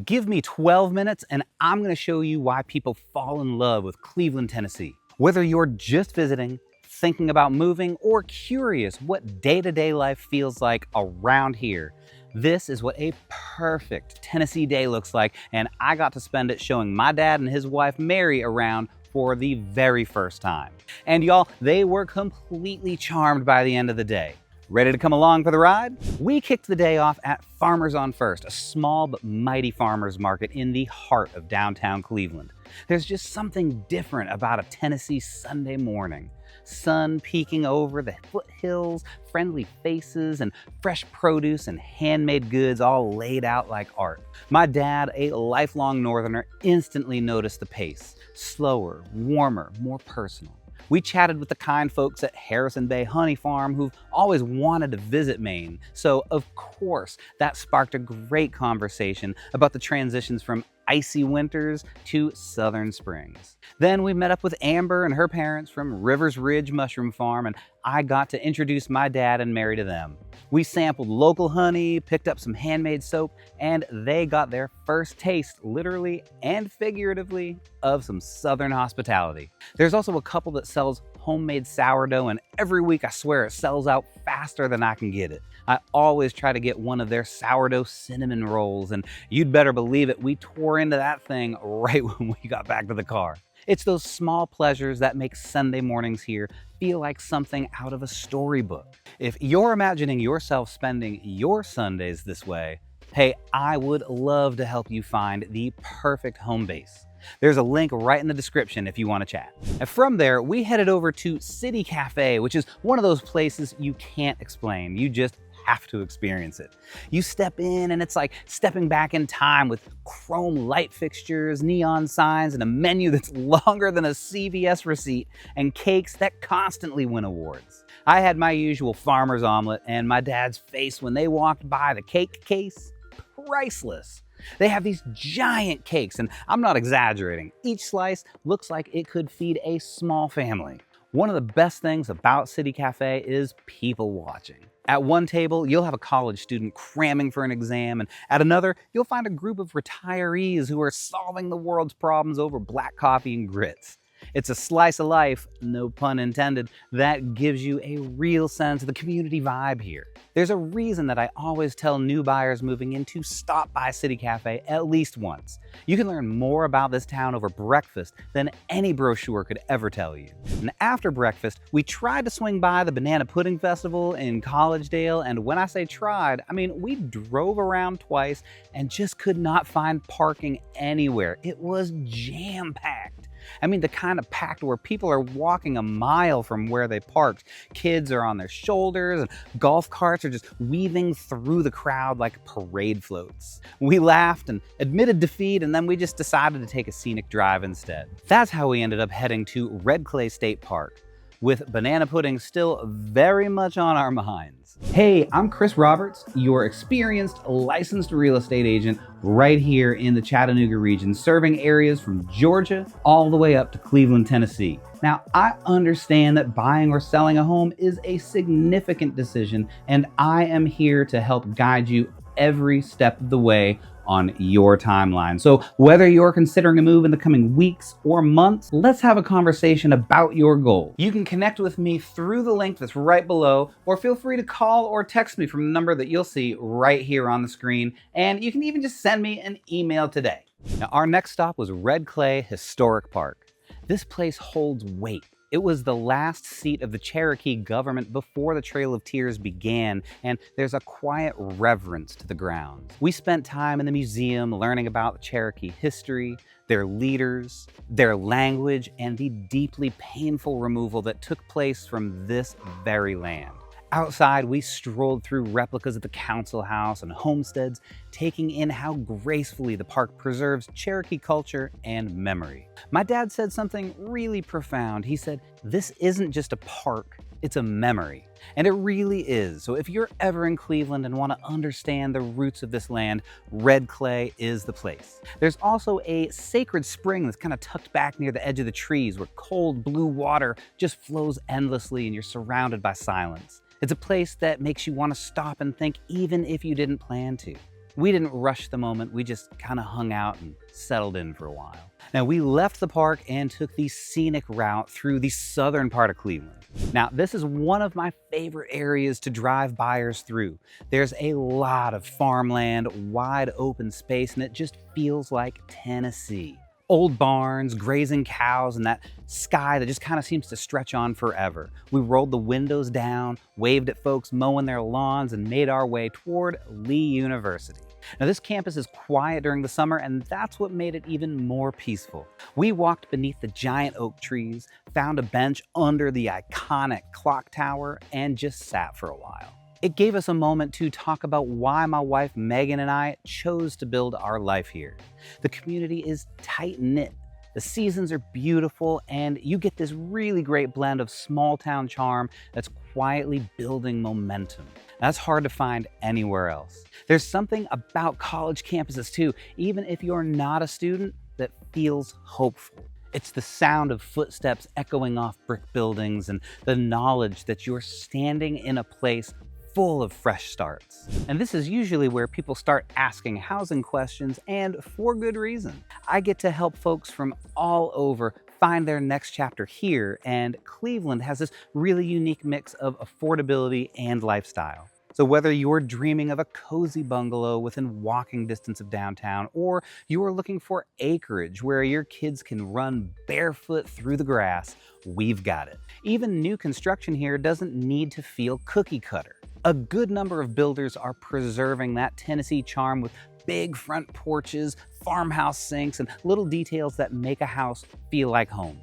Give me 12 minutes and I'm going to show you why people fall in love with Cleveland, Tennessee. Whether you're just visiting, thinking about moving, or curious what day-to-day life feels like around here, this is what a perfect Tennessee day looks like, and I got to spend it showing my dad and his wife Mary around for the very first time. And y'all, they were completely charmed by the end of the day. Ready to come along for the ride? We kicked the day off at Farmers on First, a small but mighty farmers market in the heart of downtown Cleveland. There's just something different about a Tennessee Sunday morning. Sun peeking over the foothills, friendly faces, and fresh produce and handmade goods all laid out like art. My dad, a lifelong northerner, instantly noticed the pace. Slower, warmer, more personal. We chatted with the kind folks at Harrison Bay Honey Farm who've always wanted to visit Maine. So, of course, that sparked a great conversation about the transitions from icy winters to southern springs. Then we met up with Amber and her parents from Rivers Ridge Mushroom Farm, and I got to introduce my dad and Mary to them. We sampled local honey, picked up some handmade soap, and they got their first taste, literally and figuratively, of some southern hospitality. There's also a couple that sells homemade sourdough, and every week I swear it sells out faster than I can get it. I always try to get one of their sourdough cinnamon rolls, and you'd better believe it, we tore into that thing right when we got back to the car. It's those small pleasures that make Sunday mornings here feel like something out of a storybook. If you're imagining yourself spending your Sundays this way, hey, I would love to help you find the perfect home base. There's a link right in the description if you want to chat. And from there, we headed over to City Cafe, which is one of those places you can't explain. You just have to experience it. You step in and it's like stepping back in time with chrome light fixtures, neon signs, and a menu that's longer than a CVS receipt, and cakes that constantly win awards. I had my usual farmer's omelet, and my dad's face when they walked by the cake case, priceless. They have these giant cakes, and I'm not exaggerating. Each slice looks like it could feed a small family. One of the best things about City Cafe is people watching. At one table, you'll have a college student cramming for an exam, and at another, you'll find a group of retirees who are solving the world's problems over black coffee and grits. It's a slice of life, no pun intended, that gives you a real sense of the community vibe here. There's a reason that I always tell new buyers moving in to stop by City Cafe at least once. You can learn more about this town over breakfast than any brochure could ever tell you. And after breakfast, we tried to swing by the Banana Pudding Festival in Collegedale, and when I say tried, I mean we drove around twice and just could not find parking anywhere. It was jam-packed. I mean, the kind of packed where people are walking a mile from where they parked. Kids are on their shoulders, and golf carts are just weaving through the crowd like parade floats. We laughed and admitted defeat, and then we just decided to take a scenic drive instead. That's how we ended up heading to Red Clay State Park, with banana pudding still very much on our minds. Hey, I'm Chris Roberts, your experienced licensed real estate agent right here in the Chattanooga region, serving areas from Georgia all the way up to Cleveland, Tennessee. Now, I understand that buying or selling a home is a significant decision, and I am here to help guide you every step of the way on your timeline. So whether you're considering a move in the coming weeks or months, let's have a conversation about your goal. You can connect with me through the link that's right below, or feel free to call or text me from the number that you'll see right here on the screen. And you can even just send me an email today. Now, our next stop was Red Clay Historic Park. This place holds weight. It was the last seat of the Cherokee government before the Trail of Tears began, and there's a quiet reverence to the grounds. We spent time in the museum learning about Cherokee history, their leaders, their language, and the deeply painful removal that took place from this very land. Outside, we strolled through replicas of the council house and homesteads, taking in how gracefully the park preserves Cherokee culture and memory. My dad said something really profound. He said, "This isn't just a park, it's a memory." And it really is. So if you're ever in Cleveland and want to understand the roots of this land, Red Clay is the place. There's also a sacred spring that's kind of tucked back near the edge of the trees, where cold blue water just flows endlessly and you're surrounded by silence. It's a place that makes you want to stop and think even if you didn't plan to. We didn't rush the moment, we just kind of hung out and settled in for a while. Now, we left the park and took the scenic route through the southern part of Cleveland. Now, this is one of my favorite areas to drive buyers through. There's a lot of farmland, wide open space, and it just feels like Tennessee. Old barns, grazing cows, and that sky that just kind of seems to stretch on forever. We rolled the windows down, waved at folks mowing their lawns, and made our way toward Lee University. Now, this campus is quiet during the summer, and that's what made it even more peaceful. We walked beneath the giant oak trees, found a bench under the iconic clock tower, and just sat for a while. It gave us a moment to talk about why my wife Megan and I chose to build our life here. The community is tight-knit, the seasons are beautiful, and you get this really great blend of small-town charm that's quietly building momentum. That's hard to find anywhere else. There's something about college campuses too, even if you're not a student, that feels hopeful. It's the sound of footsteps echoing off brick buildings and the knowledge that you're standing in a place full of fresh starts. And this is usually where people start asking housing questions, and for good reason. I get to help folks from all over find their next chapter here, and Cleveland has this really unique mix of affordability and lifestyle. So whether you're dreaming of a cozy bungalow within walking distance of downtown, or you're looking for acreage where your kids can run barefoot through the grass, we've got it. Even new construction here doesn't need to feel cookie cutter. A good number of builders are preserving that Tennessee charm with big front porches, farmhouse sinks, and little details that make a house feel like home.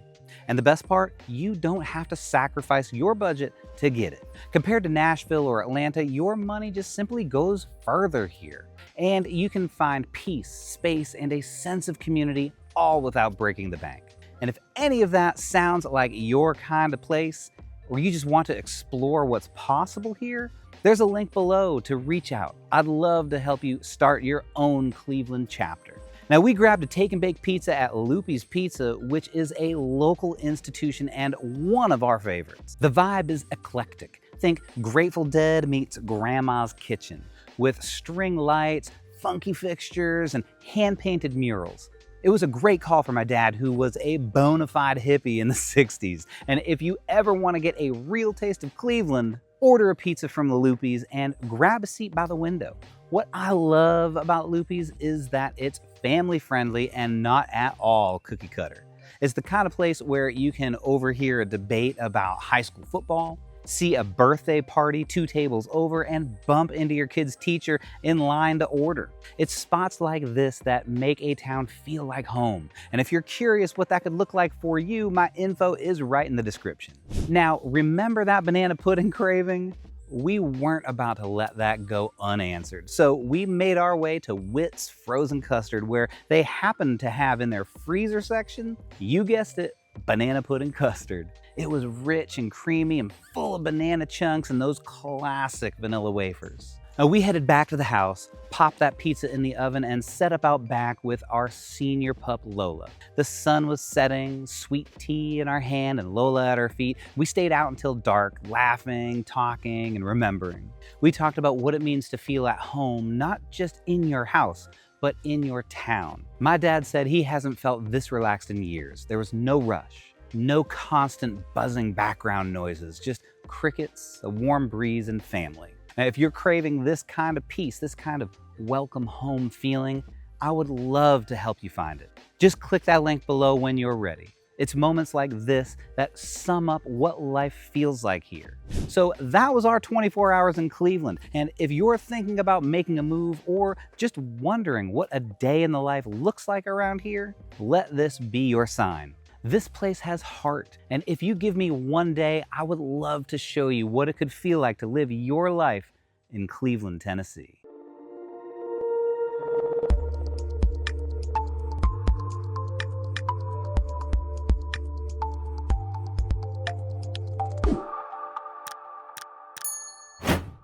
And the best part, you don't have to sacrifice your budget to get it. Compared to Nashville or Atlanta, your money just simply goes further here. And you can find peace, space, and a sense of community all without breaking the bank. And if any of that sounds like your kind of place, or you just want to explore what's possible here, there's a link below to reach out. I'd love to help you start your own Cleveland chapter. Now, we grabbed a take and bake pizza at Lupi's Pizza, which is a local institution and one of our favorites. The vibe is eclectic. Think Grateful Dead meets Grandma's Kitchen, with string lights, funky fixtures, and hand-painted murals. It was a great call for my dad, who was a bona fide hippie in the 60s. And if you ever want to get a real taste of Cleveland, order a pizza from the Lupi's and grab a seat by the window. What I love about Lupi's is that it's family friendly and not at all cookie cutter. It's the kind of place where you can overhear a debate about high school football, see a birthday party 2 tables over, and bump into your kid's teacher in line to order. It's spots like this that make a town feel like home. And if you're curious what that could look like for you, my info is right in the description. Now, remember that banana pudding craving? We weren't about to let that go unanswered. So we made our way to Whit's Frozen Custard, where they happen to have in their freezer section, you guessed it, banana pudding custard. It was rich and creamy and full of banana chunks and those classic vanilla wafers. Now, we headed back to the house, popped that pizza in the oven, and set up out back with our senior pup, Lola. The sun was setting, sweet tea in our hand and Lola at our feet. We stayed out until dark, laughing, talking, and remembering. We talked about what it means to feel at home, not just in your house, but in your town. My dad said he hasn't felt this relaxed in years. There was no rush, no constant buzzing background noises, just crickets, a warm breeze, and family. Now, if you're craving this kind of peace, this kind of welcome home feeling, I would love to help you find it. Just click that link below when you're ready. It's moments like this that sum up what life feels like here. So that was our 24 hours in Cleveland. And if you're thinking about making a move or just wondering what a day in the life looks like around here, let this be your sign. This place has heart, and if you give me one day, I would love to show you what it could feel like to live your life in Cleveland, Tennessee.